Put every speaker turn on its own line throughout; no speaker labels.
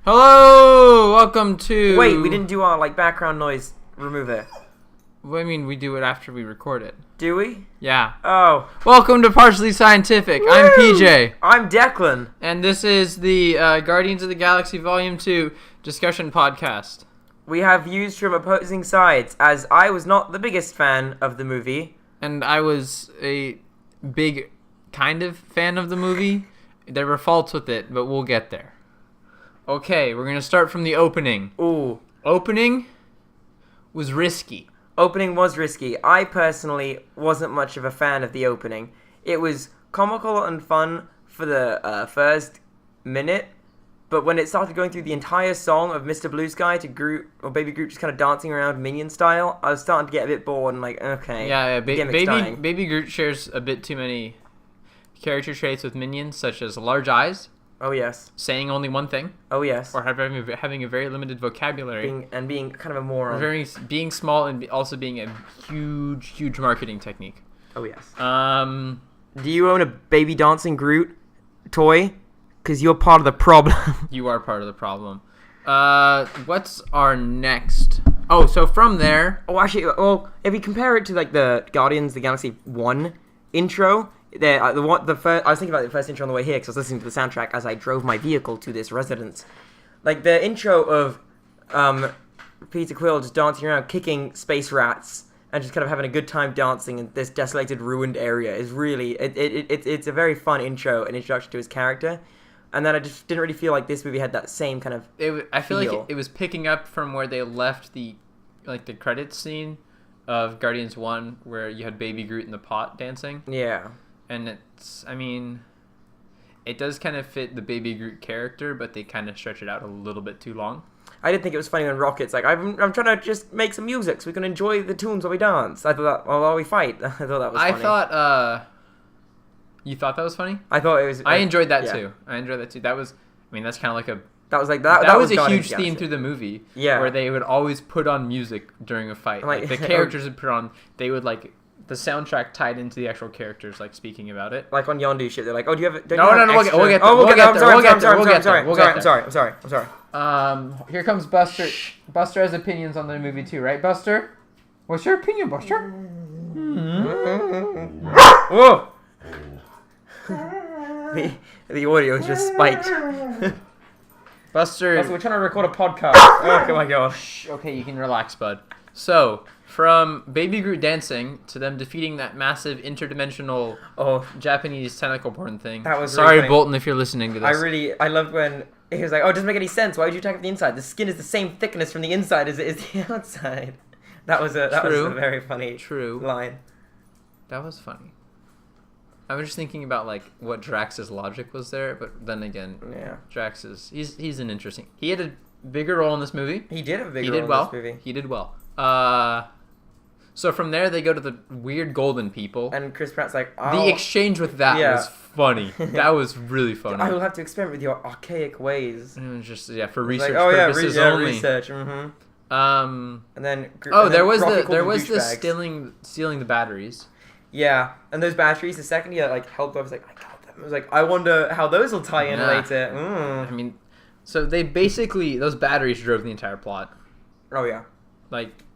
Hello, welcome to...
Wait, we didn't do our background noise remover.
Well, I mean, we do it after we record it.
Do we?
Yeah.
Oh.
Welcome to Partially Scientific.
Woo!
I'm PJ.
I'm Declan.
And this is the Guardians of the Galaxy Volume 2 discussion podcast.
We have views from opposing sides, as I was not the biggest fan of the movie.
And I was a big kind of fan of the movie. There were faults with it, but we'll get there. Okay, we're going to start from the opening.
Ooh.
Opening was risky.
Opening was risky. I personally wasn't much of a fan of the opening. It was comical and fun for the first minute, but when it started going through the entire song of Mr. Blue Sky to Groot, or Baby Groot just kind of dancing around Minion style, I was starting to get a bit bored and okay.
Yeah, Baby Groot shares a bit too many character traits with Minions, such as large eyes.
Oh, yes.
Saying only one thing.
Oh, yes.
Or having a very limited vocabulary.
Being kind of a moron.
Being small and also being a huge marketing technique.
Oh, yes.
Do
you own a baby dancing Groot toy? Because you're part of the problem.
You are part of the problem. What's our next? Oh, so from there...
Oh, actually, if we compare it to, the Guardians of the Galaxy 1 intro... I was thinking about the first intro on the way here because I was listening to the soundtrack as I drove my vehicle to this residence. The intro of Peter Quill just dancing around, kicking space rats, and just kind of having a good time dancing in this desolated, ruined area is really... It's a very fun intro and introduction to his character. And then I just didn't really feel like this movie had that same kind of
I feel like it was picking up from where they left the credits scene of Guardians 1, where you had Baby Groot in the pot dancing.
Yeah.
And it does kind of fit the Baby Groot character, but they kind of stretch it out a little bit too long.
I did think it was funny when Rocket's I'm trying to just make some music so we can enjoy the tunes while we dance. I thought that, while we fight, I thought that was funny.
You thought that was funny?
I thought it was...
I enjoyed that too. That was, that's kind of like a...
That was
a huge theme through the movie.
Yeah.
Where they would always put on music during a fight. The characters would put on... They would the soundtrack tied into the actual characters, speaking about it.
Like on Yondu shit, they're like, oh, do you have...
No, we'll get there.
I'm sorry.
Here comes Buster. Buster has opinions on the movie too, right, Buster? What's your opinion, Buster?
Whoa! The audio is just spiked.
Buster,
we're trying to record a podcast. Oh my gosh.
Okay, you can relax, bud. So, from Baby Groot dancing to them defeating that massive interdimensional Japanese tentacle porn thing.
That was
Sorry,
really
Bolton, if you're listening to this.
I loved when he was like, oh, it doesn't make any sense. Why would you attack the inside? The skin is the same thickness from the inside as it is the outside. That was a very funny line.
That was funny. I was just thinking about what Drax's logic was there, but then again,
yeah,
Drax he's an interesting. He had a bigger role in this movie.
He did have a bigger role in this movie.
He did well. So from there they go to the weird golden people,
and Chris Pratt's like,
the exchange with that was funny. That was really funny.
I will have to experiment with your archaic ways.
And just for research purposes only.
Research. Mm-hmm.
And
then
there was the stealing the batteries.
Yeah, and those batteries, the second he helped, I was like, I got them. I was like, I wonder how those will tie in later.
So they basically, those batteries drove the entire plot.
Oh yeah.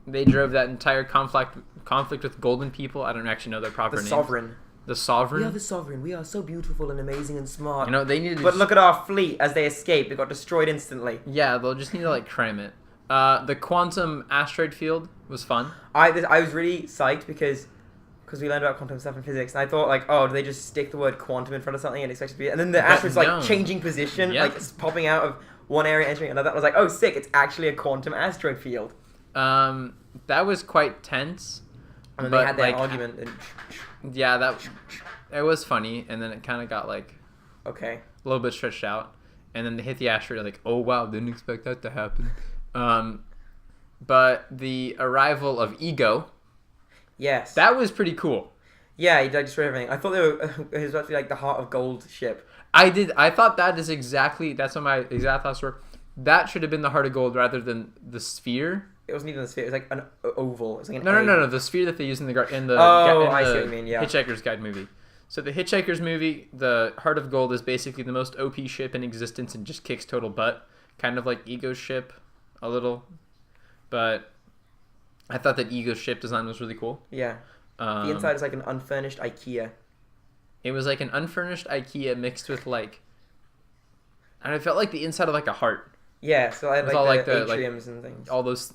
They drove that entire conflict with golden people. I don't actually know their proper names.
The Sovereign.
The Sovereign?
We are the Sovereign. We are so beautiful and amazing and smart.
They needed to...
But look at our fleet as they escaped. It got destroyed instantly.
Yeah, they'll just need to cram it. The quantum asteroid field was fun.
I was really psyched because we learned about quantum stuff in physics, and I thought do they just stick the word quantum in front of something and expect it to be? And then the asteroid's changing position, popping out of one area, entering another. I was like, oh, sick! It's actually a quantum asteroid field.
That was quite tense.
And then they had their argument. And
yeah, it was funny, and then it kind of got
okay,
a little bit stretched out, and then they hit the asteroid. Oh wow, didn't expect that to happen. But the arrival of Ego.
Yes.
That was pretty cool.
Yeah, he destroyed everything. I thought it was about to be the Heart of Gold ship.
I thought that's what my exact thoughts were. That should have been the Heart of Gold rather than the sphere.
It wasn't even the sphere. It was an oval. It was an
No. The sphere that they use in the
I see what you mean, yeah.
Hitchhiker's Guide movie. So the Hitchhiker's movie, the Heart of Gold is basically the most OP ship in existence and just kicks total butt. kind of like Ego's ship a little, but I thought that Ego's ship design was really cool.
Yeah. The inside is like an unfurnished IKEA.
It was like an unfurnished IKEA mixed with like, and it felt like the inside of like a heart.
Yeah, so I had
With
like
all,
the
like, the,
atriums and things.
All those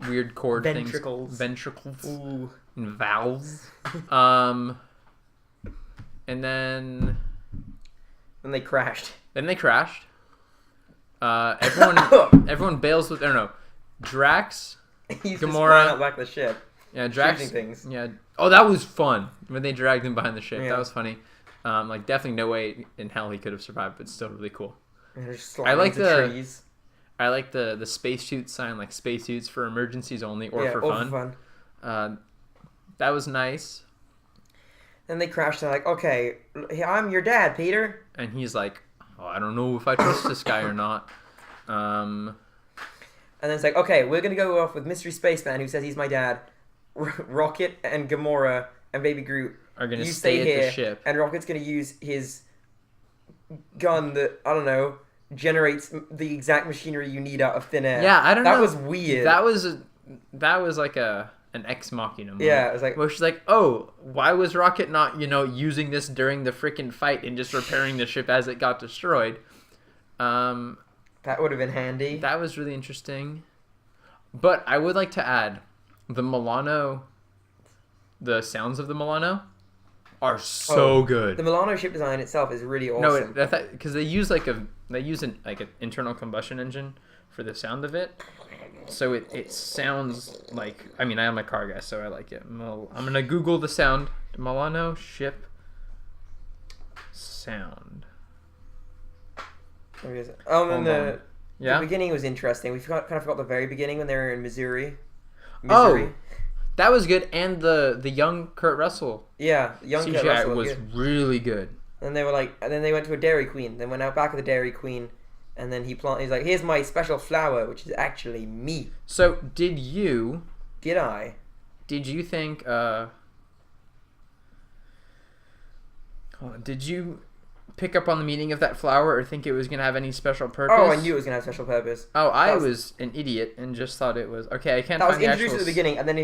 weird cord
Ventricles.
things. Ventricles.
Ooh.
And valves. And then
They crashed.
Everyone bails with, I don't know, Drax,
He's
Gamora.
just flying out back of the ship.
Yeah, Drax.
Shooting things.
Yeah. Oh, that was fun when they dragged him behind the ship.
Yeah.
That was funny. Like definitely no way in hell he could have survived, but still really cool.
And they're just
I like
sliding into trees.
I like the spacesuit sign, like spacesuits for emergencies only or for fun. That was nice.
Then they crashed. They're like, okay, I'm your dad, Peter.
And he's like, oh, I don't know if I trust this guy or not.
And then it's like, okay, we're gonna go off with Mystery Spaceman, who says he's my dad. Rocket and Gamora and Baby Groot
are gonna
you
stay at
here,
the ship,
and Rocket's gonna use his gun that I don't know generates the exact machinery you need out of thin air.
Yeah, I don't know.
That was weird.
That was like an ex machina moment.
Yeah, it was like,
where she's like, oh, why was Rocket not, using this during the freaking fight and just repairing the ship as it got destroyed?
That would have been handy.
That was really interesting. But I would like to add, the sounds of the Milano are so good.
The Milano ship design itself is really awesome.
No, because they use an internal combustion engine for the sound of it. So it sounds like, I am a car guy, so I like it. I'm going to Google the sound. Milano ship sound.
Where is it? Oh, and the beginning was interesting. We kind of forgot the very beginning when they were in Missouri.
Oh, that was good. And the young Kurt Russell.
Yeah, young
CGI
Kurt Russell
was really good.
And they were like, and then they went to a Dairy Queen. They went out back of the Dairy Queen. And then he's like, here's my special flower, which is actually me.
So, did you think, did you pick up on the meaning of that flower or think it was going to have any special purpose?
Oh, I knew it was going to have special purpose.
Oh, I was an idiot and just thought it was, okay, I can't find the
That was introduced at the beginning, and then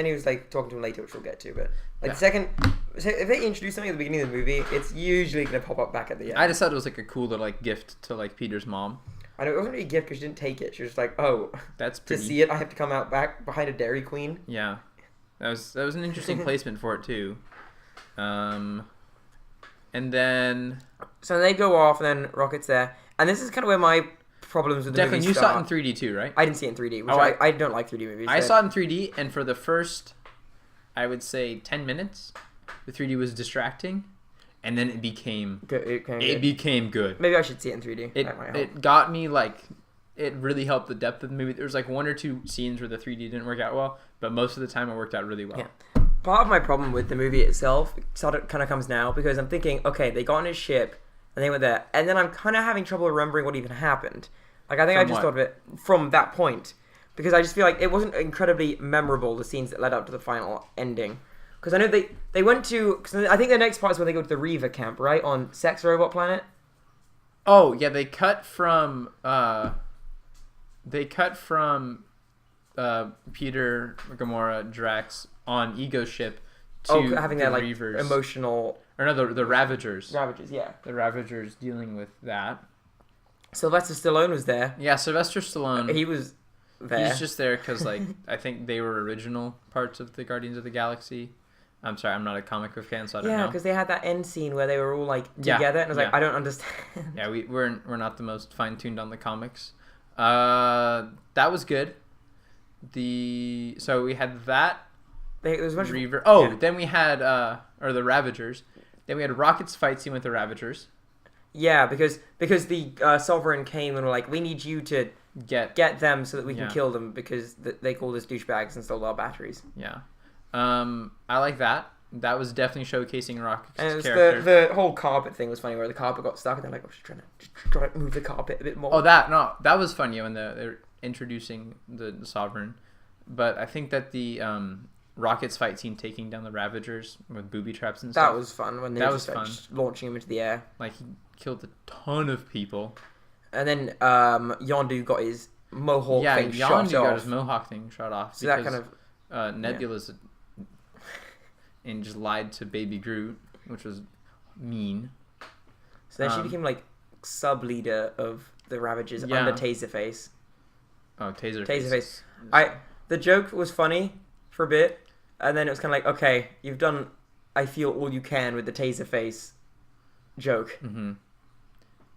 he was like talking to him later, which we'll get to, but the second, so if they introduce something at the beginning of the movie, it's usually going to pop up back at the end.
I just thought it was like a cool little gift to Peter's mom.
I know, it wasn't really a gift because she didn't take it. She was just like, oh,
that's pretty...
to see it, I have to come out back behind a Dairy Queen.
Yeah. That was an interesting placement for it, too. And then...
So they go off, and then Rocket's there. And this is kind of where my problems with the movie
Declan, you saw it in 3D, too, right?
I didn't see it in 3D, which I don't like 3D movies.
I saw it in 3D, and for the first, I would say, 10 minutes, the 3D was distracting. And then it became good. It became good.
Maybe I should see it in 3D.
It got me, it really helped the depth of the movie. There was one or two scenes where the 3D didn't work out well, but most of the time it worked out really well.
Yeah. Part of my problem with the movie itself kind of comes now because I'm thinking, okay, they got on his ship and they went there, and then I'm kind of having trouble remembering what even happened. I think I just thought of it from that point because I just feel like it wasn't incredibly memorable, the scenes that led up to the final ending. Because I know they went to... Cause I think the next part is when they go to the Reaver camp, right? On Sex Robot Planet?
Oh, yeah, they cut from Peter, Gamora, Drax on Ego's ship to
having
the
that,
Reavers.
Emotional...
Or no, the Ravagers.
Ravagers, yeah.
The Ravagers dealing with that.
Sylvester Stallone was there.
Yeah, Sylvester Stallone.
He was there.
He's just there because, I think they were original parts of the Guardians of the Galaxy. I'm sorry, I'm not a comic book fan, so I don't know.
Yeah, because they had that end scene where they were all together, and I was like, I don't understand.
Yeah, we're not the most fine tuned on the comics. That was good. So we had that.
There was much
Reaver. Oh, yeah. Then we had the Ravagers. Then we had Rocket's fight scene with the Ravagers.
Yeah, because the Sovereign came and were like, we need you to get them so that we can kill them because they called us douchebags and stole our batteries.
Yeah. I like that. That was definitely showcasing Rocket's
character. The whole carpet thing was funny, where the carpet got stuck, and they're like, just try to move the carpet a bit more.
Oh, that was funny when they're introducing the Sovereign. But I think that the Rocket's fight scene taking down the Ravagers with booby traps and stuff.
That was fun when they just launching him into the air.
He killed a ton of people.
And then Yondu got his mohawk thing shot
Yondu got
off.
his mohawk thing shot off.
So that kind of
Nebula's and just lied to Baby Groot, which was mean.
So then she became like sub-leader of the Ravagers
Yeah.
under Taserface.
Oh,
Taserface. The joke was funny for a bit, and then it was kind of like, okay, you've done, I feel, all you can with the Taserface joke.
Mm-hmm.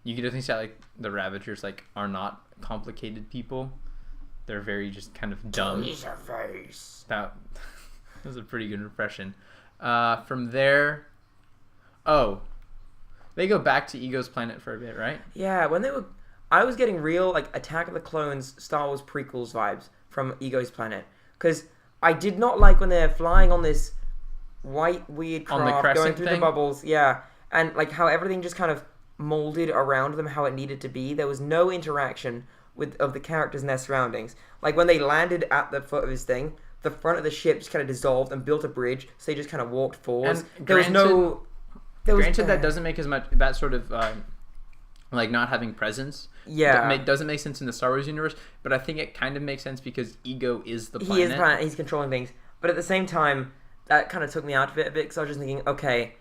You get to think that like the Ravagers like are not complicated people. They're very just kind of dumb.
Taserface.
That was a pretty good impression. From there, they go back to Ego's planet for a bit, right?
Yeah, I was getting real like Attack of the Clones, Star Wars prequels vibes from Ego's planet, because I did not like when they're flying on this white weird
On the
craft
crescent
going through
thing?
the bubbles, yeah, and like how everything just kind of molded around them how it needed to be. There was no interaction of the characters and their surroundings. Like when they landed at the foot of his thing, the front of the ship just kind of dissolved and built a bridge, so they just kind of walked forwards.
And
Granted,
that doesn't make as much that sort of like not having presence.
Yeah,
doesn't make sense in the Star Wars universe, but I think it kind of makes sense because Ego is the planet.
He is the planet. He's controlling things, but at the same time, that kind of took me out of it a bit because I was just thinking, okay,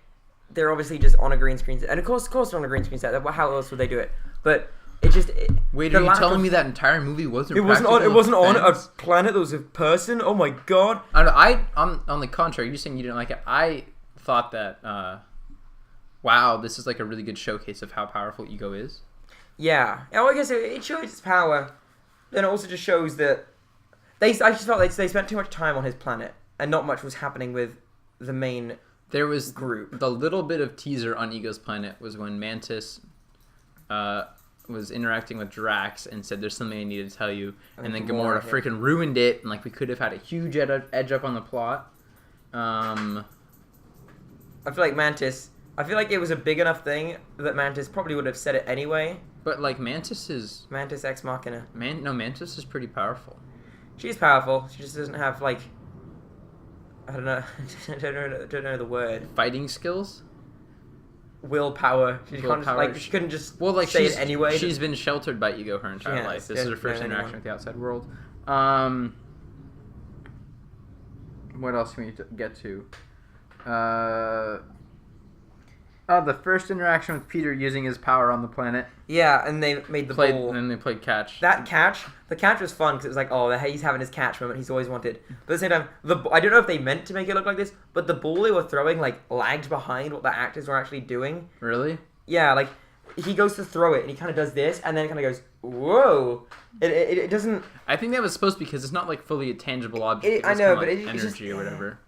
they're obviously just on a green screen set, and of course, they're on a green screen set. How else would they do it? But it just
wait. Are you telling me that entire movie wasn't?
It wasn't on a planet that was a person. Oh my god!
On the contrary, you're saying you didn't like it. I thought that. Wow, this is like a really good showcase of how powerful Ego is.
Yeah. Oh, I guess it shows its power. Then it also just shows that I just felt like they spent too much time on his planet and not much was happening with the main
There was
group.
The little bit of teaser on Ego's planet was when Mantis was interacting with Drax and said, "There's something I need to tell you," and then Gamora freaking ruined it, and like we could have had a huge edge up on the plot. I
feel like it was a big enough thing that Mantis probably would have said it anyway.
But like Mantis Ex
Machina.
Mantis is pretty powerful.
She's powerful. She just doesn't have like I don't know. I don't know the word.
Fighting skills.
Willpower. She couldn't just say it anyway.
She's been sheltered by Ego her entire life. This is her first interaction with the outside world. What else can we get to? The first interaction with Peter using his power on the planet.
Yeah, and they made the ball.
And they played catch.
The catch was fun because it was like, oh, he's having his catch moment he's always wanted. But at the same time, I don't know if they meant to make it look like this, but the ball they were throwing like lagged behind what the actors were actually doing.
Really?
Yeah, like he goes to throw it and he kind of does this and then it kind of goes, whoa. It doesn't.
I think that was supposed to because it's not like fully a tangible object.
I know, but
energy just, or whatever.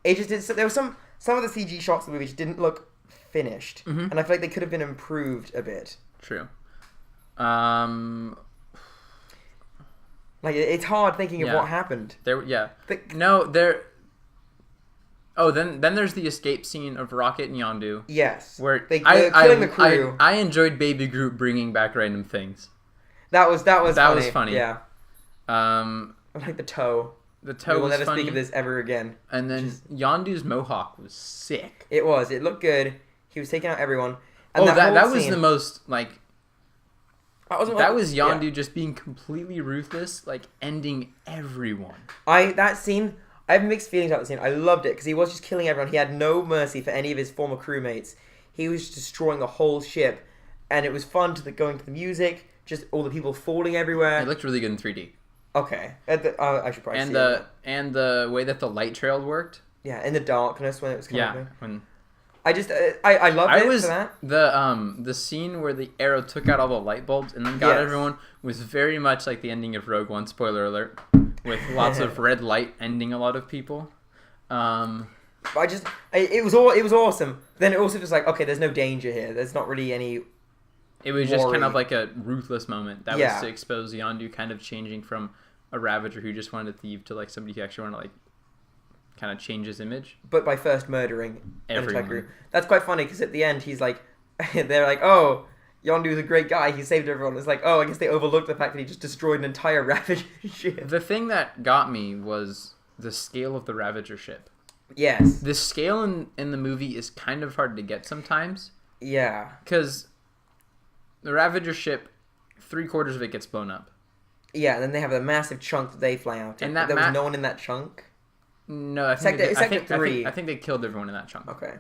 It just did. So there was some of the CG shots of the movie just didn't look finished, and I feel like they could have been improved a bit.
True.
Like it's hard thinking of what happened.
Then there's the escape scene of Rocket and Yondu.
Yes,
where
they're killing the crew.
I enjoyed Baby Groot bringing back random things.
That was funny.
Yeah.
Like the toe.
The toe
we'll
was
never
funny.
speak of this ever again.
And then Yondu's mohawk was sick.
It was. It looked good. He was taking out everyone. And
that was the most like. That was Yondu
yeah.
just being completely ruthless, like ending everyone.
That scene. I have mixed feelings about the scene. I loved it because he was just killing everyone. He had no mercy for any of his former crewmates. He was destroying the whole ship, and it was fun going to the music. Just all the people falling everywhere.
It looked really good in 3D.
Okay, I should probably see
it. And the way that the light trail worked.
Yeah, in the darkness when it was coming.
Yeah,
I loved it for that.
The scene where the arrow took out all the light bulbs and then got everyone was very much like the ending of Rogue One. Spoiler alert, with lots of red light ending a lot of people.
It was awesome. Then it also was like, okay, there's no danger here. There's not really any.
It was just kind of like a ruthless moment. That was to expose Yondu kind of changing from a Ravager who just wanted to thieve to like somebody who actually wanted to like kind of change his image.
But by first murdering
everyone.
An entire crew. That's quite funny because at the end he's like, they're like, oh, Yondu's a great guy. He saved everyone. It's like, oh, I guess they overlooked the fact that he just destroyed an entire Ravager ship.
The thing that got me was the scale of the Ravager ship.
Yes.
The scale in the movie is kind of hard to get sometimes.
Yeah.
Because the Ravager ship 3/4 of it gets blown up.
Yeah, and then they have a massive chunk that they fly out.
And
there was no one in that chunk.
No, I think I think they killed everyone in that chunk.
Okay.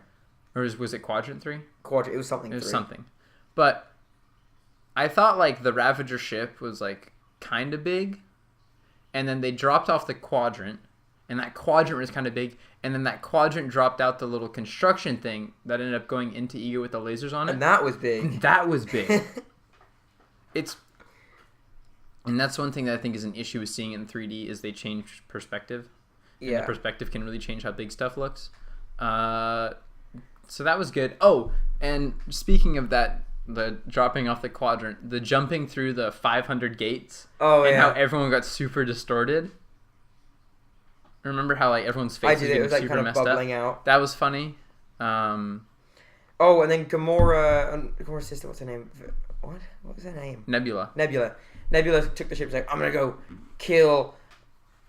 Or was it Quadrant 3?
It was something.
It was something. But I thought like the Ravager ship was like kind of big, and then they dropped off the Quadrant, and that Quadrant was kind of big, and then that Quadrant dropped out the little construction thing that ended up going into Ego with the lasers on it.
And that was big.
That was big. And that's one thing that I think is an issue with seeing it in 3D is they change perspective.
Yeah.
And the perspective can really change how big stuff looks. So that was good. Oh, and speaking of that, the dropping off the Quadrant, the jumping through the 500 gates.
Oh,
and
yeah.
how everyone got super distorted. Remember how like everyone's face was getting super
kind of
messed
bubbling
up?
out.
That was funny.
Oh, and then Gamora's sister, what's her name? What was her name?
Nebula
Took the ship. Was like, I'm gonna go kill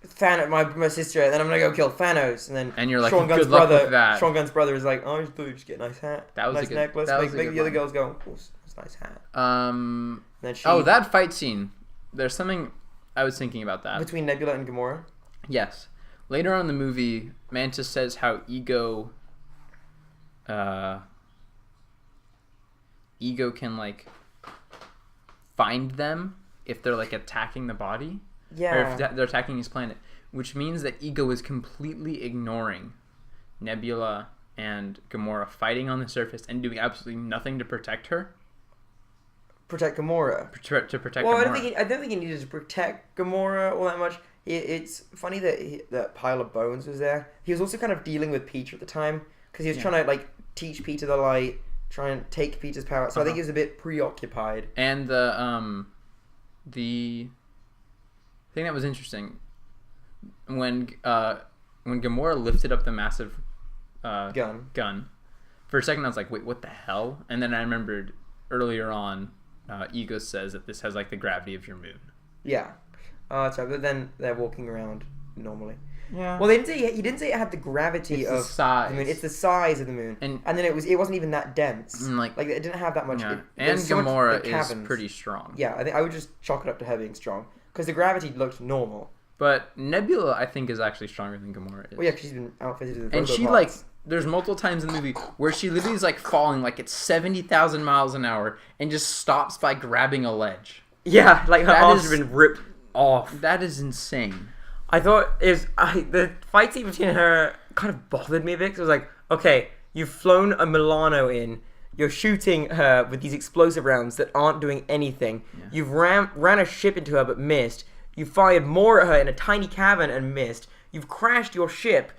Thanos, my sister, and then I'm gonna go kill Thanos, and
you're like,
Sean Gunn's
good luck
brother.
with that.
Sean Gunn's brother is like, oh, I just thought you just get a nice hat,
that was
nice
a good
necklace.
That was
make
a good
the other
line.
girls go, oh, it's a nice hat.
That fight scene. There's something I was thinking about that
between Nebula and Gamora.
Yes, later on in the movie, Mantis says how Ego can like find them if they're like attacking the body.
Yeah.
Or if they're attacking his planet, which means that Ego is completely ignoring Nebula and Gamora fighting on the surface and doing absolutely nothing to protect her.
Protect Gamora.
To protect
Well,
Gamora.
I don't think he needed to protect Gamora all that much. It's funny that that pile of bones was there. He was also kind of dealing with Peter at the time because he was trying to like teach Peter the light, try and take Peter's power. So I think he was a bit preoccupied.
And the thing that was interesting when Gamora lifted up the massive gun, for a second I was like, wait, what the hell? And then I remembered earlier on, Ego says that this has like the gravity of your moon.
Yeah. So but then they're walking around normally.
Yeah.
Well, he didn't say it had the gravity of
the size.
the moon. It's the size of the moon, and then it wasn't even that dense.
Like
it didn't have that much.
Yeah.
And
Gamora is pretty strong.
Yeah, I think I would just chalk it up to her being strong because the gravity looked normal.
But Nebula, I think, is actually stronger than Gamora is.
Well, yeah, because she's been outfitted with
and she like. There's multiple times in the movie where she literally is like falling like at 70,000 miles an hour and just stops by grabbing a ledge.
Yeah, like her arms have been ripped off.
That is insane.
I thought the fight scene between her kind of bothered me a bit because I was like, okay, you've flown a Milano in, you're shooting her with these explosive rounds that aren't doing anything. Yeah. You've ran a ship into her but missed. You fired more at her in a tiny cavern and missed. You've crashed your ship.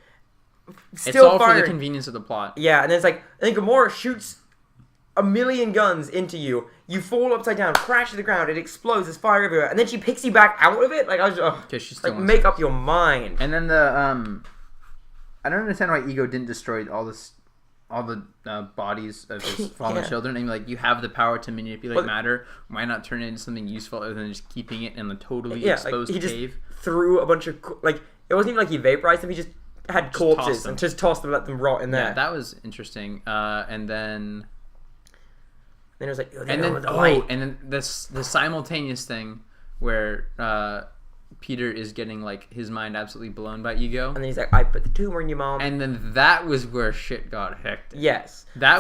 It's all firing. For the convenience of the plot.
Yeah, and then it's like, I think Gamora shoots a million guns into you. You fall upside down, crash to the ground, it explodes, there's fire everywhere, and then she picks you back out of it? Like, I was just,
she's still
make up your mind.
And then I don't understand why Ego didn't destroy all the bodies of his fallen children. And like, you have the power to manipulate matter. Why not turn it into something useful other than just keeping it in the totally exposed
he
cave?
Just threw a bunch of it wasn't even like he vaporized them. He just had corpses and just tossed them, let them rot in there.
Yeah, that was interesting. And then
it was like,
and then the simultaneous thing where Peter is getting like his mind absolutely blown by Ego,
and then he's like, I put the tumor in your mom,
and then that was where shit got hectic.
Yes,
I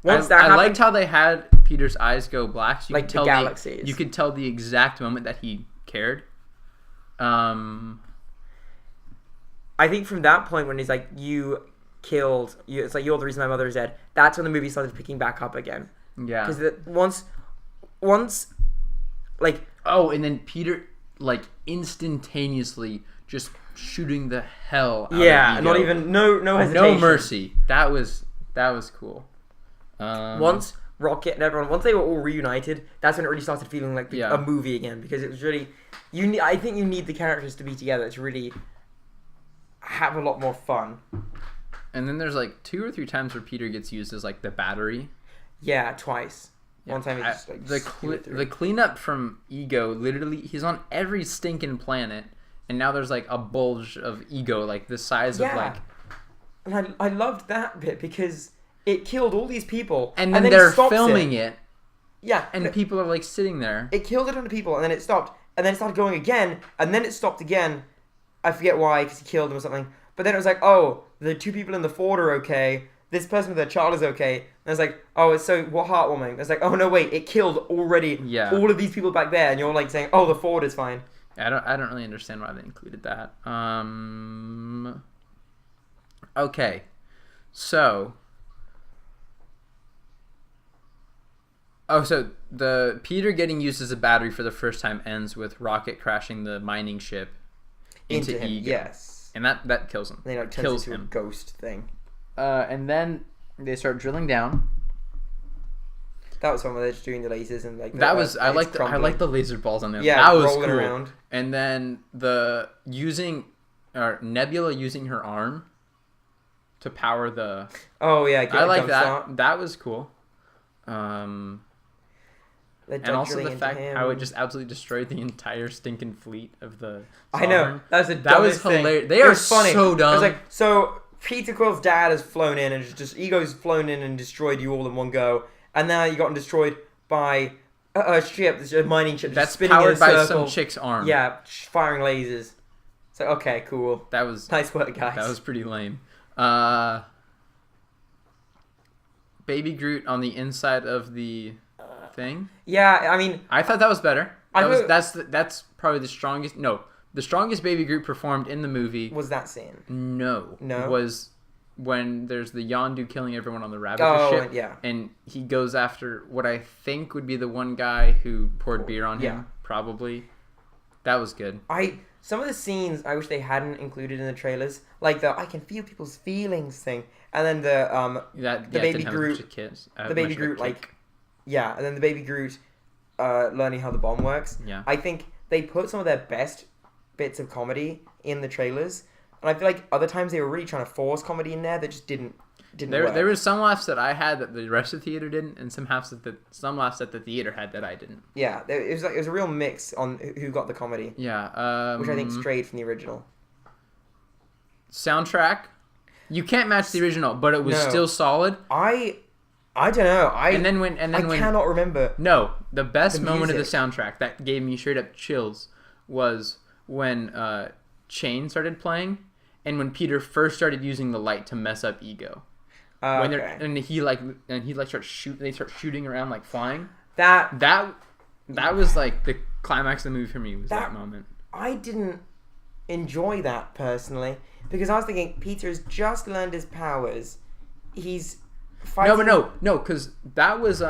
liked how they had Peter's eyes go black, so you
like
could tell
the galaxies.
You could tell the exact moment that he cared.
I think from that point when he's like, it's like, you're the reason my mother is dead. That's when the movie started picking back up again.
Yeah.
Because once, like...
Oh, and then Peter, like, instantaneously just shooting the hell out of Ego.
Not even, no hesitation.
No mercy. That was cool.
Once Rocket and everyone, once they were all reunited, that's when it really started feeling like a movie again. Because it was really... I think you need the characters to be together to really have a lot more fun.
And then there's like 2 or 3 times where Peter gets used as like the battery.
Yeah, twice.
Yeah.
One time he just like
the cleanup from Ego, literally he's on every stinking planet, and now there's like a bulge of Ego like the size of like.
And I loved that bit because it killed all these people,
and then they're filming it,
Yeah.
And people are like sitting there.
It killed a ton of people, and then it stopped. And then it started going again, and then it stopped again. I forget why, because he killed them or something. But then it was like, oh, the 2 people in the Ford are okay. This person with their child is okay. And it's like, oh, it's so heartwarming. It's like, oh no, wait, it killed already all of these people back there, and you're like saying, oh, the Ford is fine.
I don't really understand why they included that. Okay, so. Oh, so the Peter getting used as a battery for the first time ends with Rocket crashing the mining ship into
him,
Ego.
yes.
And that kills him.
And then it turns into a ghost thing.
And then they start drilling down.
That was fun when they're just doing the lasers and like.
I like the laser balls on there.
Yeah,
that was
rolling
cool.
around.
And then Nebula using her arm to power the.
Oh yeah,
I like that.
Start.
That was cool. And also the fact how it just absolutely destroyed the entire stinking fleet of the Sovereign.
I know.
That was hilarious. They are
funny.
so dumb.
It was like, so Peter Quill's dad has flown in and just Ego's flown in and destroyed you all in one go. And now you gotten destroyed by a ship, a mining ship,
that's
spinning
powered
in a
by
circle.
some chick's arm.
Yeah, firing lasers. So okay, cool.
That was
nice work, guys.
That was pretty lame. Baby Groot on the inside of the thing.
Yeah, I mean,
I thought that was better. That's probably the strongest. No, the strongest Baby Groot performed in the movie.
Was that scene?
No. Was when there's the Yondu killing everyone on the Ravager ship.
Yeah.
And he goes after what I think would be the one guy who poured beer on him. Probably. That was good.
Some of the scenes I wish they hadn't included in the trailers, like the I can feel people's feelings thing, and then the Baby Groot, and then the Baby Groot learning how the bomb works.
Yeah.
I think they put some of their best bits of comedy in the trailers, and I feel like other times they were really trying to force comedy in there that just didn't work.
There was some laughs that I had that the rest of the theater didn't, and some laughs that the theater had that I didn't. Yeah,
it was a real mix on who got the comedy.
Yeah,
which I think strayed from the original.
Soundtrack, you can't match the original, but it was still solid.
I don't know. I cannot remember.
No, the best moment of the soundtrack that gave me straight up chills was when Chain started playing, and when Peter first started using the light to mess up Ego. When they start shooting around like flying. That was like the climax of the movie for me. Was that moment.
I didn't enjoy that personally because I was thinking Peter's just learned his powers. He's fighting.
No, because that was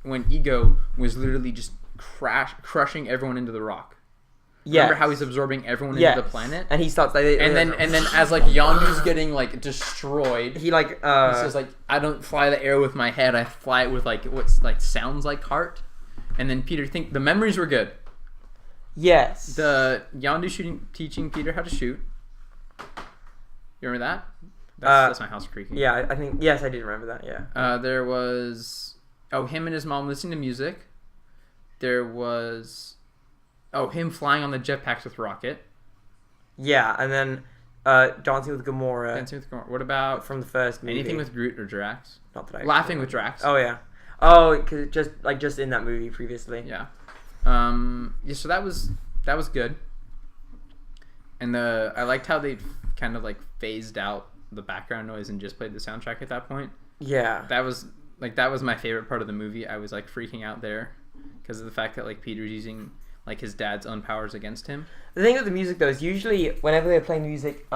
when Ego was literally just crushing everyone into the rock. Yeah. Remember how he's absorbing everyone into the planet?
And he starts
and then as like Yondu's getting like destroyed,
he like
he says like, I don't fly the air with my head, I fly it with like what's like sounds like heart. And then Peter the memories were good.
Yes.
The Yondu teaching Peter how to shoot. You remember that? That's my house creaking.
Yeah, I think yes, I did remember that. Yeah.
There was him and his mom listening to music. There was him flying on the jetpacks with Rocket.
Yeah, and then Dancing with Gamora.
What about
from the first movie?
Anything with Groot or Drax?
Not that I
Laughing with Drax.
Oh yeah. Oh, cause just in that movie previously.
Yeah. So that was good. And I liked how they kind of like phased out the background noise and just played the soundtrack at that point.
Yeah.
That was my favorite part of the movie. I was like freaking out there because of the fact that like Peter's using like his dad's own powers against him.
The thing with the music though is usually whenever they were playing the music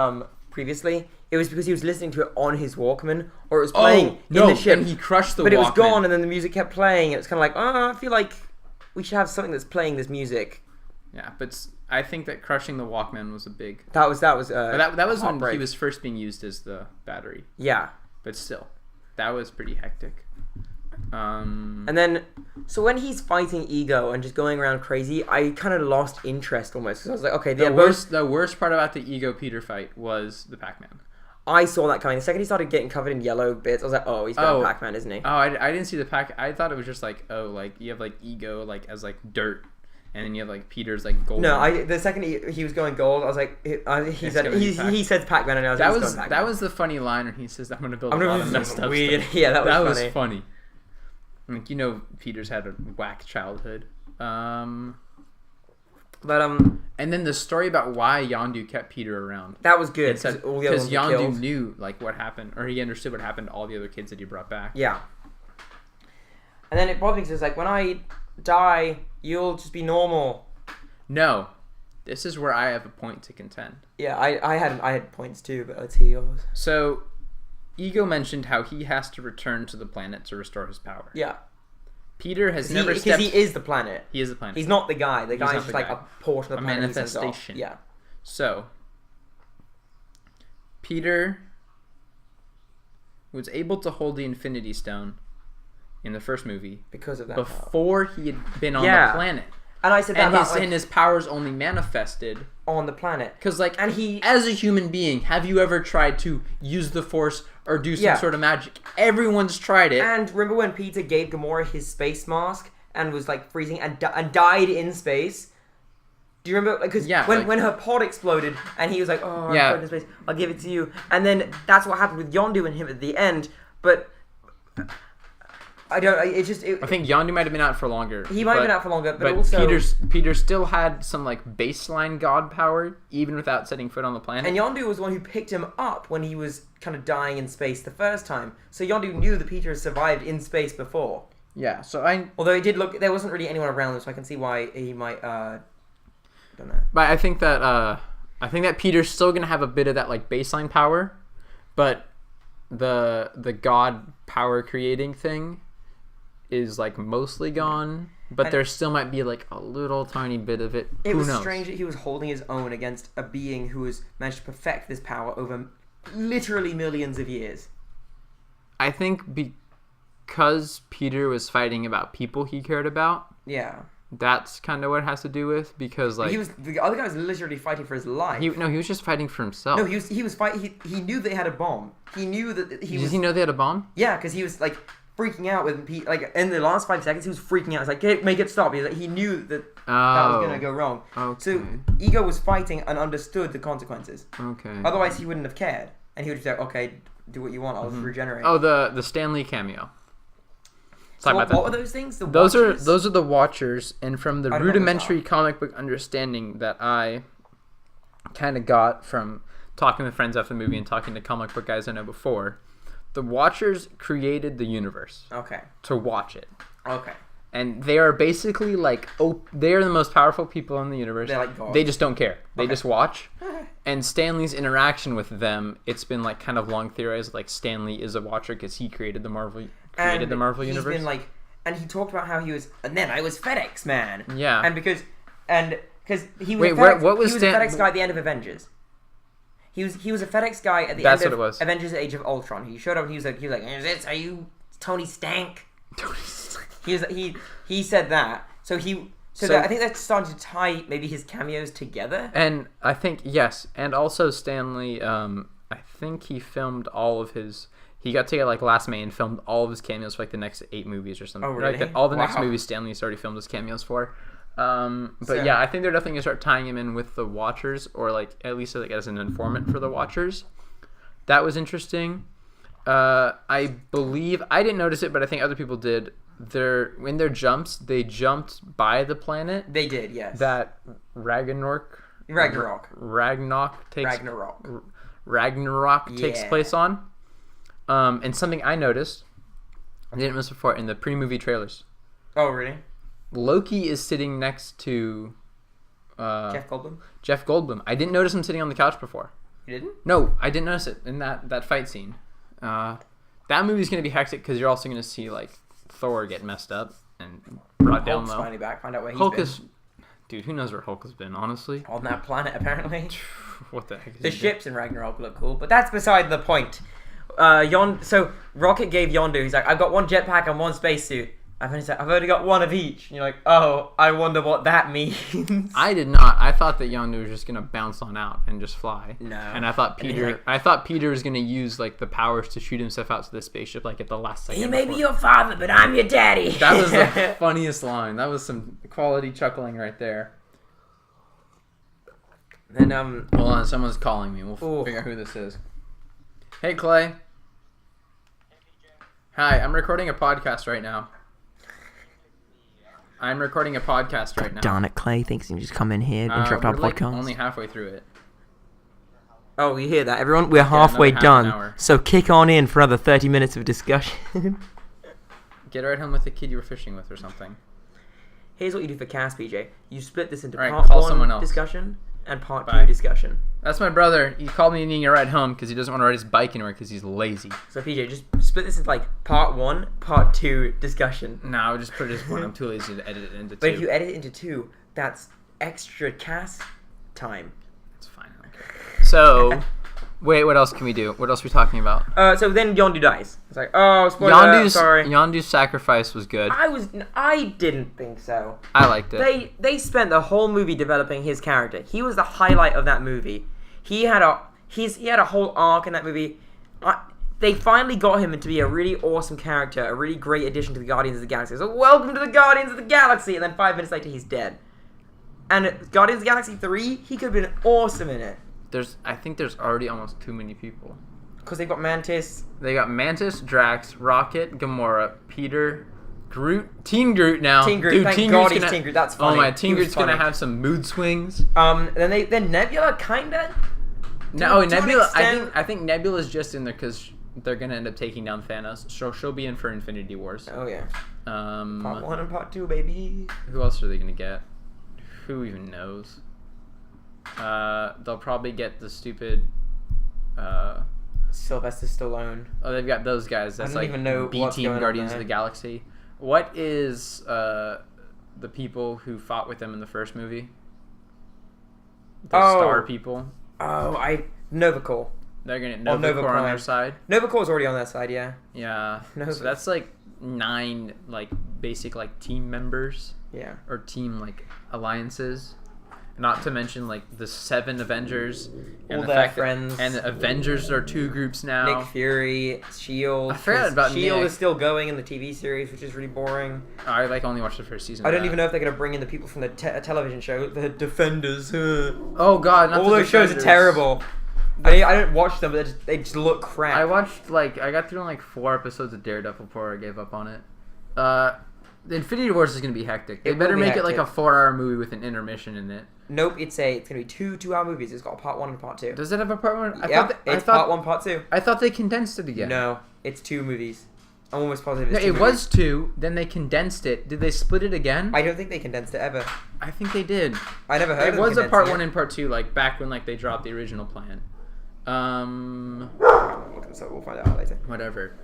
previously, it was because he was listening to it on his Walkman or it was playing in the ship.
And he crushed the Walkman.
But it was gone and then the music kept playing. It was kind of like, I feel like we should have something that's playing this music.
Yeah, but I think that crushing the Walkman was a big.
That was
that was when he was first being used as the battery.
Yeah,
but still, that was pretty hectic.
And then, so when he's fighting Ego and just going around crazy, I kind of lost interest almost because I was like, okay,
the worst part about the Ego Peter fight was the Pac-Man.
I saw that coming. The second he started getting covered in yellow bits, I was like, oh, he's got Pac-Man, isn't he?
Oh, I didn't see the Pac. I thought it was just like, like you have like Ego like as like dirt. And then you have like Peter's like gold.
No, the second he was going gold, I was like, he said Pac-Man, and I was like,
that was the funny line when he says, "I'm gonna build a lot of messed up
weird."
stuff.
Yeah, that was
funny. Like, Peter's had a whack childhood.
But
and then the story about why Yondu kept Peter around.
That was good because
Yondu knew like what happened, or he understood what happened to all the other kids that he brought back.
Yeah. And then it bothers me, like, when I die, you'll just be normal.
No, this is where I have a point to contend.
Yeah, I had points too, but let's hear yours.
So, Ego mentioned how he has to return to the planet to restore his power.
Yeah.
Peter has never stepped...
Because he is the planet.
He is the planet.
He's not the guy. The guy is just like a portion of the planet.
A manifestation.
Yeah.
So, Peter was able to hold the Infinity Stone in the first movie
because of that
before he had been on the planet.
And I said that
and his powers only manifested
on the planet.
Because, like, as a human being, have you ever tried to use the Force or do some sort of magic? Everyone's tried it.
And remember when Peter gave Gamora his space mask and was, like, freezing and died in space? Do you remember? Because when her pod exploded and he was like, oh, I'm floating in space, I'll give it to you. And then that's what happened with Yondu and him at the end. But... I think
Yondu might have been out for longer.
He might have been out for longer, but also...
Peter still had some, like, baseline god power, even without setting foot on the planet.
And Yondu was the one who picked him up when he was kind of dying in space the first time. So Yondu knew that Peter had survived in space before.
Yeah, so
Although it did look... There wasn't really anyone around him, so I can see why he might... I don't know.
But I think that Peter's still going to have a bit of that, like, baseline power, but the god power creating thing is, like, mostly gone, but there still might be, like, a little tiny bit of it.
It was strange that he was holding his own against a being who has managed to perfect this power over literally millions of years.
I think because Peter was fighting about people he cared about.
Yeah.
That's kind of what it has to do with, because, like...
The other guy was literally fighting for his life.
He was just fighting for himself.
No, he was fighting... He knew they had a bomb. He knew that
Did he know they had a bomb?
Yeah, because he was, like... freaking out with Pete, like in the last 5 seconds, he was freaking out. It's like, make it stop. He knew that that was gonna go wrong.
Okay.
So Ego was fighting and understood the consequences.
Okay.
Otherwise, he wouldn't have cared, and he would just say, "Okay, do what you want. I'll regenerate."
Oh, the Stan Lee cameo.
So what were those things?
Those are the Watchers, and from the rudimentary comic book understanding that I kind of got from talking with friends after the movie and talking to comic book guys I know before. The Watchers created the universe.
Okay.
To watch it.
Okay.
And they are basically like, they are the most powerful people in the universe.
They're like gods.
They just don't care. They just watch. And Stan Lee's interaction with them, it's been like kind of long theorized, like Stan Lee is a Watcher because he created the Marvel universe.
He's been like, and he talked about how he was, and then I was FedEx man.
Yeah.
And because he was a FedEx guy at the end of Avengers. He was a FedEx guy at the end of Avengers: Age of Ultron. He showed up and he was like, "Are you Tony Stank?"
Tony Stank.
He said that. I think that's starting to tie maybe his cameos together.
And I think yes, and also Stan Lee. I think he filmed all of his. He got together like last May and filmed all of his cameos for like the next 8 movies or something.
Oh really?
Like all the next movies Stan Lee's already filmed his cameos for. Yeah, I think they're definitely gonna start tying him in with the Watchers, or like at least like as an informant for the Watchers. That was interesting. I believe I didn't notice it, but I think other people did. In their jumps, they jumped by the planet.
They did, yes.
That Ragnarok takes place on. And something I noticed, I didn't miss before in the pre-movie trailers.
Oh really?
Loki is sitting next to
Jeff Goldblum.
Jeff Goldblum. I didn't notice him sitting on the couch before.
You didn't?
No, I didn't notice it in that fight scene. That movie's gonna be hectic because you're also gonna see like Thor get messed up and brought down low.
Finally back. Find out where
Hulk
he's been.
Dude, who knows where Hulk has been? Honestly,
on that planet apparently.
What the heck?
The ships in Ragnarok look cool, but that's beside the point. So Rocket gave Yondu. He's like, I've got 1 jetpack and 1 spacesuit. I've only got 1 of each. And you're like, oh, I wonder what that means.
I did not. I thought that Yondu was just gonna bounce on out and just fly.
No.
And I thought Peter was gonna use like the powers to shoot himself out to the spaceship like at the last second.
He may be your father, but I'm your daddy.
That was the funniest line. That was some quality chuckling right there.
And
hold on, someone's calling me. We'll figure out who this is. Hey Clay. Hi, I'm recording a podcast right now. I'm recording a podcast right now.
Darn it, Clay thinks he can just come in here and interrupt our
we're like
podcast.
only halfway through it.
Oh, you hear that, everyone? We're halfway
another half an
done.
hour.
So kick on in for another 30 minutes of discussion.
Get right home with the kid you were fishing with or something.
Here's what you do for cast, PJ. You split this into
All right,
part
call
1
someone else.
discussion and part
Bye.
2 discussion.
That's my brother. He called me needing a ride home because he doesn't want to ride his bike anywhere because he's lazy.
So PJ, just split this into like part 1, part 2 discussion.
No, I would just put it as one. I'm too lazy to edit it into 2.
But if you edit it into 2, that's extra cast time.
It's fine. I don't care. So, wait, what else can we do? What else are we talking about?
So then Yondu dies. It's like, oh, spoiler, sorry.
Yondu's sacrifice was good.
I didn't think so.
I liked it.
They spent the whole movie developing his character. He was the highlight of that movie. He had a whole arc in that movie. They finally got him to be a really awesome character, a really great addition to the Guardians of the Galaxy. So welcome to the Guardians of the Galaxy, and then 5 minutes later he's dead. And Guardians of the Galaxy 3, he could have been awesome in it.
I think there's already almost too many people.
Because they've got Mantis.
They got Mantis, Drax, Rocket, Gamora, Peter, Groot, Team Groot now.
Team Groot,
Dude,
thank
Team
God
Groot's
he's Team Groot, that's funny.
Oh my, Team
He was
Groot's gonna
funny.
have some mood swings.
Then Nebula, kinda.
No,
to an
Nebula.
extent.
I think Nebula's just in there because they're gonna end up taking down Thanos. So she'll be in for Infinity Wars.
Oh yeah. Part 1 and part 2, baby.
Who else are they gonna get? Who even knows? They'll probably get the stupid.
Sylvester Stallone.
Oh, they've got those guys. That's
don't
like
even know
B
what's
Team
going on
Guardians of
there.
the Galaxy. What is the people who fought with them in the first movie? The Star people.
Oh, Novacore.
They're gonna
Oh,
Nova
Nova
Corps on
Prime.
their side.
Novacore's already on their side, yeah.
Yeah.
Nova.
So that's like 9 like basic like team members
Yeah.
or team like alliances. Not to mention like the 7 Avengers and
All
the
their
fact
friends.
and the Avengers are 2 groups now.
Nick Fury, Shield.
I forgot about
Shield
Nick.
is still going in the TV series, which is really boring.
I like only watched the first season.
I
of
don't
that.
even know if they're gonna bring in the people from the television show, the Defenders.
Oh god, not
All
the
those shows are
Defenders.
terrible. I don't watch them, but they just look crap.
I watched I got through like 4 episodes of Daredevil before I gave up on it. The Infinity Wars is gonna be hectic. They
It will
better
be
make it like a
hectic.
4-hour movie with an intermission in it.
Nope, it's gonna be two-hour movies. It's got a part 1 and part 2.
Does it have a part 1?
It's part 1, part 2.
I thought they condensed it again.
No, it's 2 movies. I'm almost positive
No,
it's 2
it
movies.
was 2. Then they condensed it. Did they split it again?
I don't think they condensed it ever.
I think they did.
I never heard
It
of
was
them
a part
condensing
1
it.
and part 2, like back when like they dropped the original plan.
So we'll find out later.
Whatever.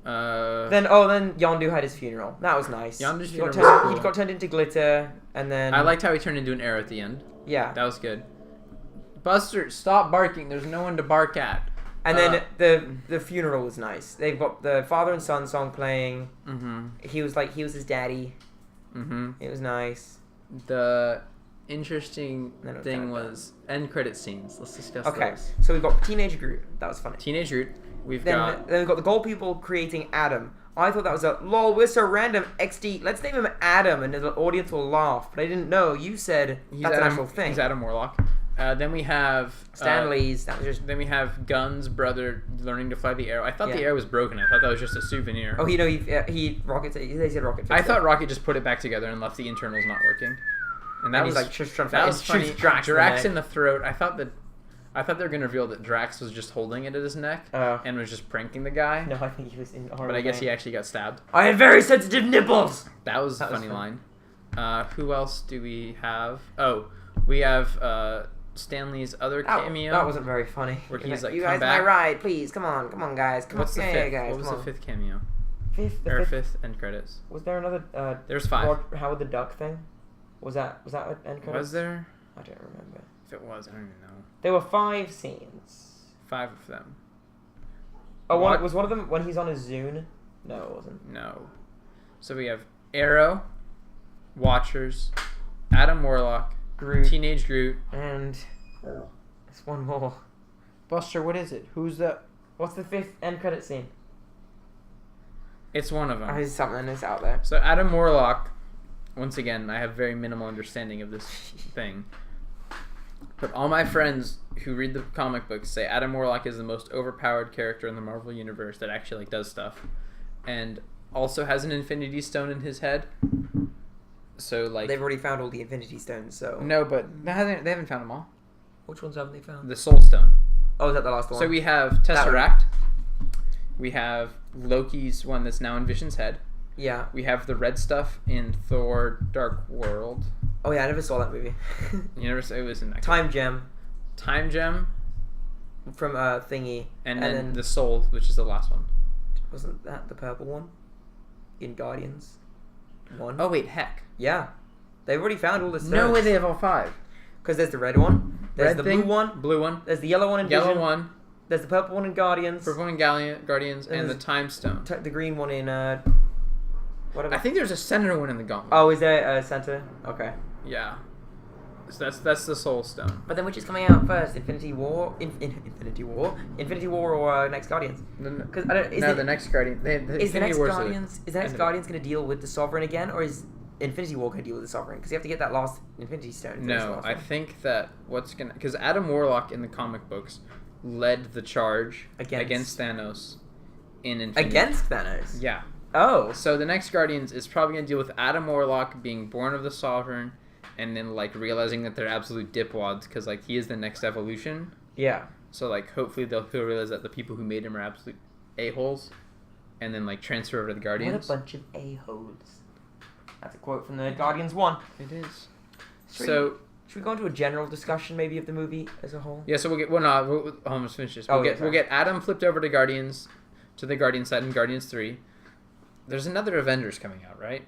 Then Yondu had his funeral. That was nice.
Yondu's
He got
funeral was
turned-
cool.
He got turned into glitter, and then
I liked how he turned into an arrow at the end.
yeah.
That was good. Buster, stop barking. There's no one to bark at.
And then the funeral was nice. They've got the father and son song playing. He was his daddy. It was nice.
The interesting
Then it was
thing
kinda
was end credit scenes. Let's discuss
Okay,
those.
so we've got Teenage Groot. That was funny.
Teenage Root. We've
Then
got.
we've got the gold people creating Adam. I thought that was a lol. We're so random. XD. Let's name him Adam, and the audience will laugh. But I didn't know. You said that's an actual thing.
He's Adam Warlock. Then we have
Stanley's. That was just.
Then we have Gunn's brother learning to fly the arrow. I thought the
Yeah.
arrow was broken. I thought that was just a souvenir.
Oh, he Rocket. They said Rocket.
I
fixed
thought
it.
Rocket just put it back together and left the internals not working. And that
And
was
he's like just trying to
that
find-
was
it
funny.
shoots Drax
Drax
in
in
the
the throat. I thought they were gonna reveal that Drax was just holding it at his neck and was just pranking the guy.
No, I think he was in.
But I guess he actually got stabbed.
I have very sensitive nipples.
That was a
That was
funny
fun.
line. Who else do we have? Oh, we have Stanley's other cameo.
That wasn't very funny.
Where he's like,
you
"Come
guys,
back."
my ride, please. Come on, guys. Come
What's
on,
the
yeah,
fifth?
guys.
What was
come
the
on.
5th cameo?
The fifth.
Fifth end credits.
Was there another?
There's 5.
Howard the Duck thing. Was that an end credit?
Was there?
I don't remember.
If it was, I don't even know.
There were 5 scenes.
5 of them.
Oh,
What?
was one of them when he's on his Zune? No, it wasn't.
No. So we have Arrow, Watchers, Adam Warlock,
Groot.
Teenage Groot.
And there's one more.
Buster, what is it? Who's the...
What's the 5th end credit scene?
It's one of them.
There's something that's out there.
So Adam Warlock, once again, I have very minimal understanding of this thing. But all my friends who read the comic books say Adam Warlock is the most overpowered character in the Marvel Universe that actually does stuff. And also has an Infinity Stone in his head. So like
They've already found all the Infinity Stones, so...
no, but they haven't found them all.
Which ones haven't they found?
The Soul Stone.
Oh, is that the last one?
So we have Tesseract. We have Loki's one that's now in Vision's head.
Yeah.
We have the red stuff in Thor: Dark World.
Oh yeah, I never saw that movie.
You never saw it was in that.
Time Gem.
Time Gem.
From Thingy.
And then the Soul, which is the last one.
Wasn't that the purple one? In Guardians 1?
Oh wait, heck.
Yeah. They've already found all the stones.
No way they have all 5.
Because there's the red one, there's the blue one,
there's
the yellow one in
yellow
Vision,
one,
there's the purple one in Guardians,
purple one in Guardians, and the Time Stone.
The green one in whatever.
I think there's a center one in the Gauntlet.
Oh, is there a center? Okay.
Yeah. So that's the Soul Stone.
But then which is coming out first? Infinity War or Next Guardians?
Because the Next Guardian.
Is the Next Guardians going to deal with the Sovereign again, or is Infinity War going to deal with the Sovereign? Because you have to get that last Infinity Stone.
No, I think that because Adam Warlock in the comic books led the charge against Thanos in Infinity.
Against Thanos?
Yeah.
Oh.
So the Next Guardians is probably going to deal with Adam Warlock being born of the Sovereign, and then like realizing that they're absolute dipwads because like he is the next evolution.
Yeah.
So like hopefully he'll realize that the people who made him are absolute a-holes, and then like transfer over to the Guardians.
What a bunch of a-holes. That's a quote from the Guardians 1.
It is.
Should we go into a general discussion maybe of the movie as a whole?
Yeah. So we'll almost finish this. We'll get Adam flipped over to the Guardian side in Guardians 3. There's another Avengers coming out, right?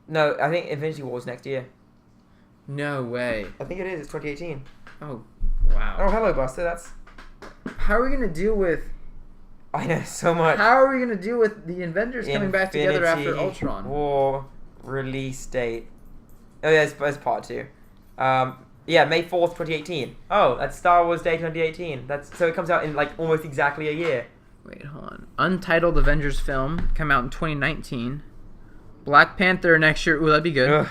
No, I think Infinity War is next year.
No way.
I think it is. It's 2018.
Oh, wow.
Oh, hello, Buster. That's...
How are we going to deal with...
I know, so much.
How are we going to deal with the Avengers coming back together after Ultron?
War release date. Oh, yeah, it's part 2. Yeah, May 4th, 2018. Oh, that's Star Wars Day 2018. So it comes out in, like, almost exactly a year.
Wait, hold on. Untitled Avengers film come out in 2019. Black Panther next year. Ooh, that'd be good.
Ugh.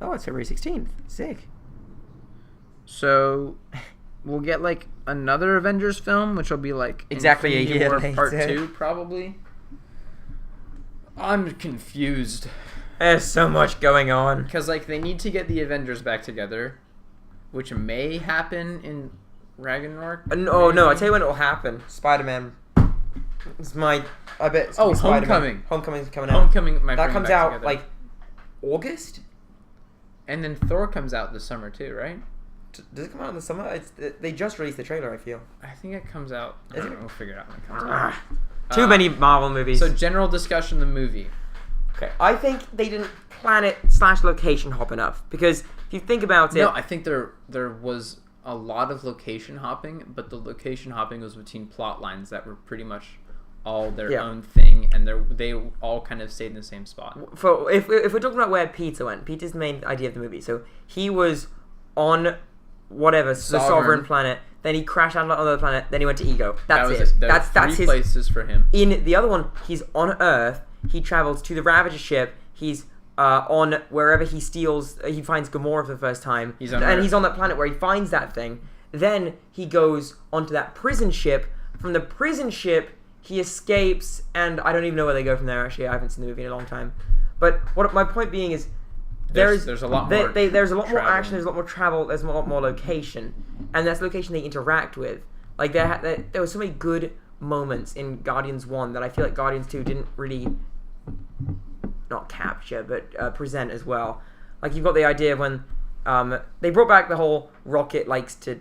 Oh, it's February 16th. Sick.
So, we'll get, like, another Avengers film, which will be, like...
Exactly a year later.
Part 2, probably. I'm confused.
There's so much going on.
Because, like, they need to get the Avengers back together, which may happen in Ragnarok.
No, I tell you when it will happen. Spider-Man. It's my... I bet it's
Oh,
Spider-Man.
Homecoming.
Homecoming's coming out.
Homecoming might
that
bring
comes
them back
out,
together.
like, August?
And then Thor comes out this summer, too, right?
Does it come out in the summer? They just released the trailer, I feel.
I think it comes out... I don't know, we'll figure it out when it comes out.
Ah, too many Marvel movies.
So, general discussion of the movie.
Okay, I think they didn't plan it / location hop enough. Because if you think about it...
No, I think there was a lot of location hopping, but the location hopping was between plot lines that were pretty much all their own thing, and they all kind of stayed in the same spot.
If we're talking about where Peter went, Peter's the main idea of the movie. So he was on the Sovereign planet, then he crashed out on another planet, then he went to Ego. That's it. That's
three places for him.
In the other one, he's on Earth. He travels to the Ravager ship. He's on wherever he steals. He finds Gamora for the first time, he's on that planet where he finds that thing. Then he goes onto that prison ship. From the prison ship, he escapes, and I don't even know where they go from there. Actually, I haven't seen the movie in a long time. But what my point being is, there's a lot more. There's a lot more action. There's a lot more travel. There's a lot more location, and that's the location they interact with. Like there were so many good moments in Guardians 1 that I feel like Guardians 2 didn't really not capture, but present as well. Like you've got the idea of when they brought back the whole Rocket likes to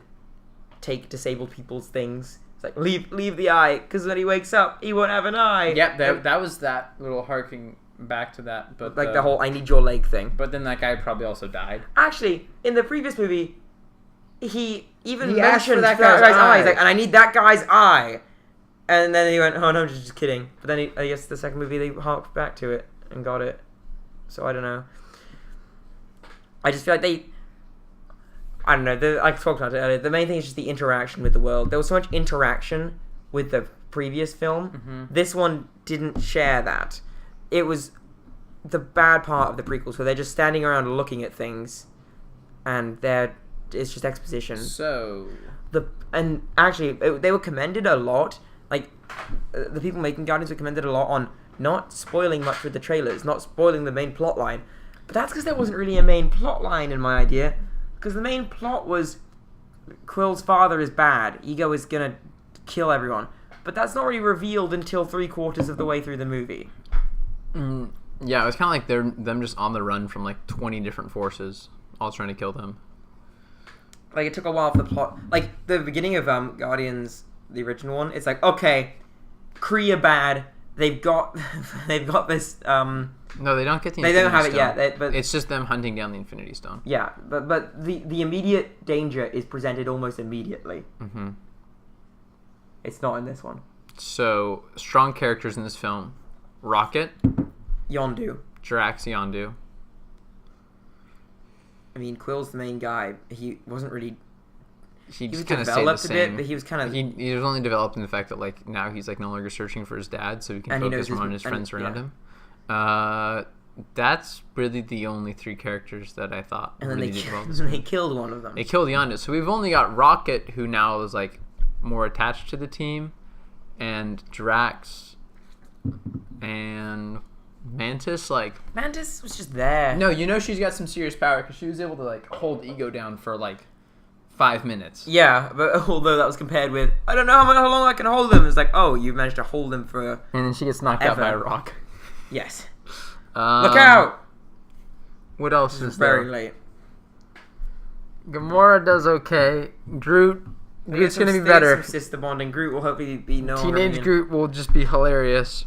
take disabled people's things. It's like, leave the eye, because when he wakes up, he won't have an eye.
Yep, that was that little harking back to that. But
like the whole I need your leg thing.
But then that guy probably also died.
Actually, in the previous movie, he mentioned
asked for that guy's
eye. He's like, and I need that guy's eye. And then he went, oh no, I'm just kidding. But then I guess the second movie, they harked back to it and got it. So I don't know. I just feel like I don't know. I talked about it earlier. The main thing is just the interaction with the world. There was so much interaction with the previous film.
Mm-hmm.
This one didn't share that. It was the bad part of the prequels where they're just standing around looking at things, and it's just exposition.
So
and actually they were commended a lot. Like the people making Guardians were commended a lot on not spoiling much with the trailers, not spoiling the main plot line. But that's because there wasn't really a main plot line in my idea. Because the main plot was Quill's father is bad. Ego is gonna kill everyone. But that's not really revealed until 3/4 of the way through the movie.
Yeah, it was kind of like them just on the run from like 20 different forces, all trying to kill them.
Like, it took a while for the plot. Like, the beginning of Guardians, the original one, it's like, okay, Kree are bad. They've got this.
No, they don't get the.
They
Infinity
don't have
Stone.
it yet. But
it's just them hunting down the Infinity Stone.
yeah, but the immediate danger is presented almost immediately.
Mm-hmm.
It's not in this one.
So strong characters in this film: Rocket,
Yondu.
Drax, Yondu.
I mean, Quill's the main guy. He wasn't really.
He
He was
just kind of stayed the
developed a bit,
same.
but he was kind of.
He was only developed in the fact that like now he's like no longer searching for his dad, so he can
And he
focus
knows
more
his-
on his friends
and-
around
yeah.
him. That's really the only 3 characters that I thought
And then
really
they,
did well.
they killed one of them.
They killed Yondu, so we've only got Rocket, who now is like more attached to the team, and Drax, and Mantis. Like
Mantis was just there.
No, you know she's got some serious power because she was able to like hold Ego down for like 5 minutes.
Yeah, but although that was compared with, I don't know how long I can hold him. It's like, oh, you managed to hold him for.
And then she gets knocked out
Ever.
by a rock.
Yes. Look out!
What else
This
is
is very
there?
late.
Gamora does okay. Groot, Groot's gonna be better.
Some sister bonding. Groot will hopefully be no.
Teenage Groot will just be hilarious.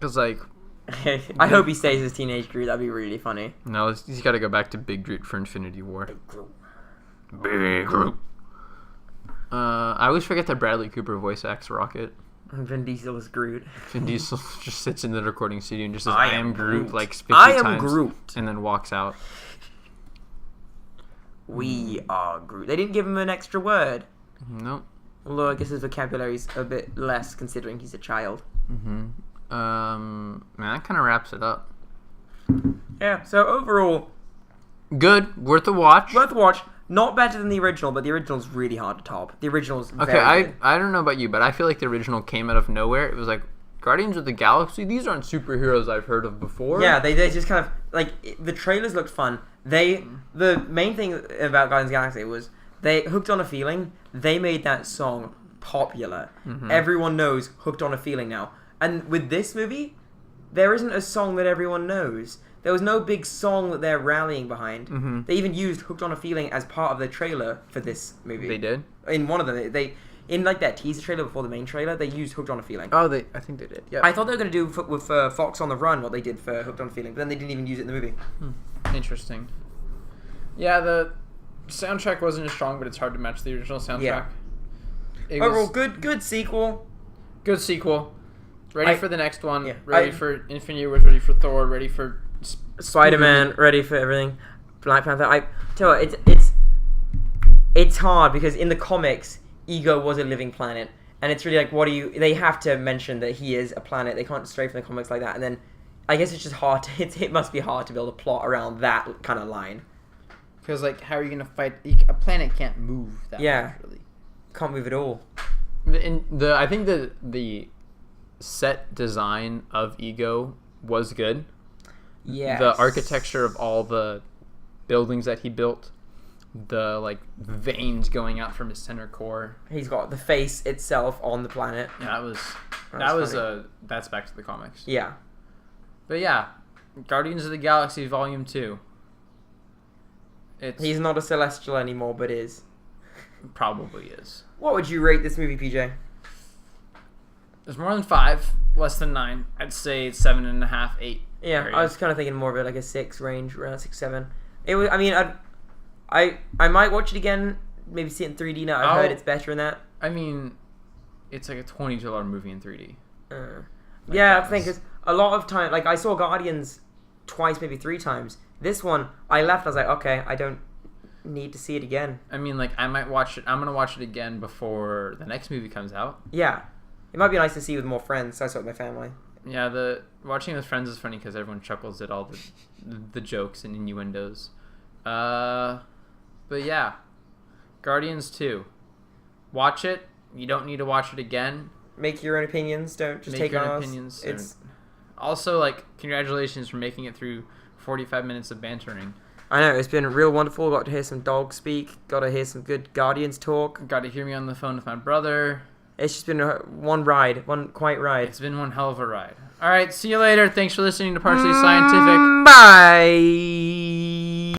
Cause like,
I hope he stays as Teenage Groot. That'd be really funny.
no, he's got to go back to Big Groot for Infinity War.
Groot.
Big Groot. I always forget that Bradley Cooper voice acts Rocket.
And Vin Diesel is Groot.
Vin Diesel just sits in the recording studio and just says,
I
"I
am
am Groot,"
Groot.
like 50
I am
times,
Groot.
and then walks out.
We are Groot. They didn't give him an extra word.
Nope.
Although I guess his vocabulary's a bit less considering he's a child.
Man, that kind of wraps it up.
Yeah, so overall,
Good, worth a watch.
worth a watch. Not better than the original, but the original's really hard to top. The original's
Okay,
very good.
I don't know about you, but I feel like the original came out of nowhere. It was like Guardians of the Galaxy. These aren't superheroes I've heard of before.
Yeah, they just kind of like the trailers looked fun. The main thing about Guardians of the Galaxy was they hooked on a feeling. They made that song popular.
Mm-hmm.
Everyone knows "Hooked on a Feeling" now. And with this movie, there isn't a song that everyone knows. There was no big song that they're rallying behind.
Mm-hmm.
They even used "Hooked on a Feeling" as part of the trailer for this movie.
They did.
In one of them, they in like that teaser trailer before the main trailer, they used "Hooked on a Feeling."
Oh, I think they did. Yeah.
I thought they were going to do with Fox on the Run what they did for "Hooked on a Feeling," but then they didn't even use it in the movie.
Interesting. Yeah, the soundtrack wasn't as strong, but it's hard to match the original soundtrack.
Yeah.
It
Overall,
was
good sequel.
good sequel. Ready
I-
for the next one.
yeah,
Ready
I-
for Infinity War. Ready for Thor. Ready for
Spider-Man, ready for everything. Black Panther. I tell you, it's hard because in the comics, Ego was a living planet, and it's really like, what do you? They have to mention that he is a planet. They can't stray from the comics like that, and then I guess it's just hard. It must be hard to build a plot around that kind of line.
Because like, how are you gonna fight? A planet can't move that
Yeah.
much, really.
Can't move at all.
I think the set design of Ego was good.
Yeah.
The architecture of all the buildings that he built, the like veins going out from his center core.
He's got the face itself on the planet.
Yeah,
That's funny.
that's back to the comics.
Yeah.
But yeah, Guardians of the Galaxy Volume 2.
He's not a Celestial anymore, but is.
Probably is.
What would you rate this movie, PJ?
There's more than 5, less than 9. I'd say 7.5, 8.
Yeah,
area.
I was kind of thinking more of it like a 6 range, around 6, 7. It was. I mean, I might watch it again. Maybe see it in 3D now. I've heard it's better in that.
I mean, it's like a $22 movie in 3D.
Yeah, I
that
think
was-
it's a lot of time. Like I saw Guardians twice, maybe 3 times. This one, I left. I was like, okay, I don't need to see it again.
I mean, like, I might watch it. I'm gonna watch it again before the next movie comes out.
Yeah, it might be nice to see with more friends. So I saw it with my family.
Yeah, the watching with friends is funny because everyone chuckles at all the jokes and innuendos. But yeah, Guardians 2. Watch it. You don't need to watch it again.
Make your own opinions. Don't just
Make
take
your own
ours.
opinions.
It's
Also, like, congratulations for making it through 45 minutes of bantering.
I know, it's been real wonderful. Got to hear some dogs speak. Got to hear some good Guardians talk.
Got to hear me on the phone with my brother.
It's just been one ride. One quite ride.
It's been one hell of a ride. All right, see you later. Thanks for listening to Partially Scientific.
Bye.